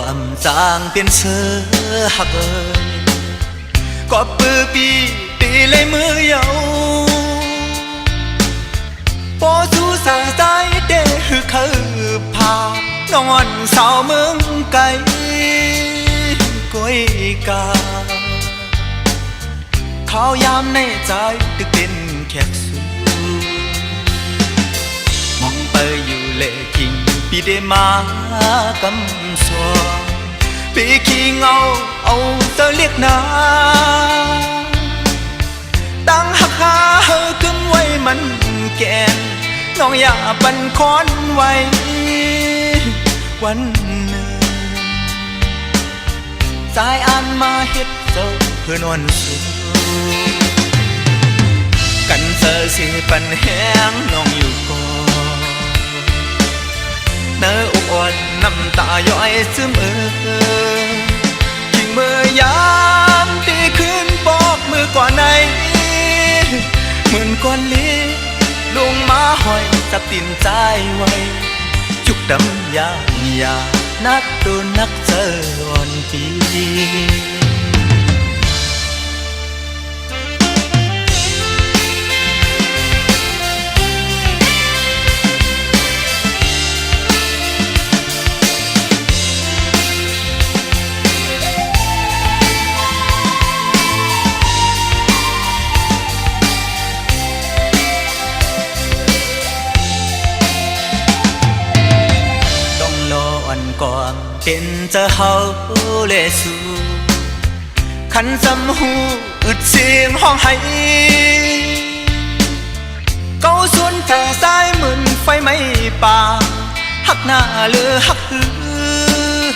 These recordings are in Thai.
âm giang tiền sơ hạc ơi có bư bi đi lấy mưa yêu bó chú sang trái để hư khờ phà ngon sao mương cây cối ca thao yam này trái được tên khẹt su mong bayอยู่lệ kinh bị đêm má cắm xoa bị khi ngâu âu tơ liếc naตั้งหักหาเฮอคึงไว้มันแกนน้องอย่าบันคอนไว้วันหนึ่งสายอ่านมาเฮ็ดเจ้าเพื่อนวันสูกันเจอสิปันแห้งน้องอยู่ก่อนเนื้ออุบอ่อนน้ำตาย้อยซึมยิ่งเมื่อยามตีขึ้นบอกมือก่อนไหนเหมือนก้อนลิ้นลงมาห้อยจับตินใจไว้จุกดำยายานักโดนนักเจออ่อนปีก่อนเป็นเจ้าเฮาเลสูขันจำหูอึดเสียงห้องไห้เก้าส่วนทางซ้ายเหมือนไฟไหม้ป่าหักหน้าเลือหักหือ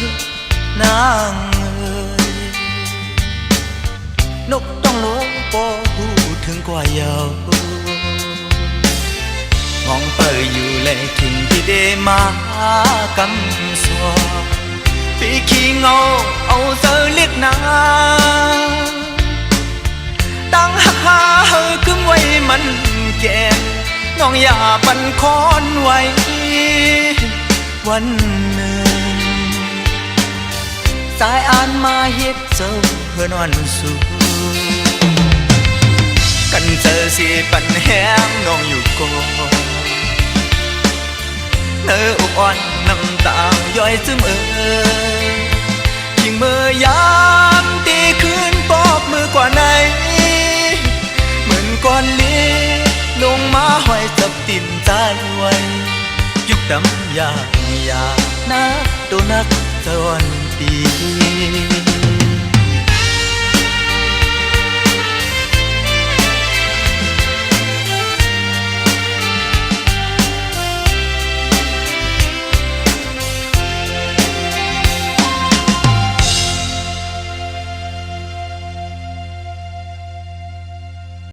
นางนกต้องโลปอหูถึงกว่าเยามองเปยอยู่เลยถึงที่ได้มากำสัวปีขี้เงาเอาเจอเรียกนาตั้งหักหาเฮอคึงไว้มันแกนน้องอย่าปันคอนไว้วันหนึ่งสายอ่านมาเฮ็ดเจ้าเพื่อนวันสูกันเจอสิปันแห้งน้องอยู่ก่อนเนื้ออุบอ่อนน้ำตาย้อยซึมยิ่งเมื่อยามตีคืนปอบมือกว่าไหนเหมือนก้อนลิ้นลงมาห้อยจับตินใจไว้ยุกดำยานักตัวนักจนปี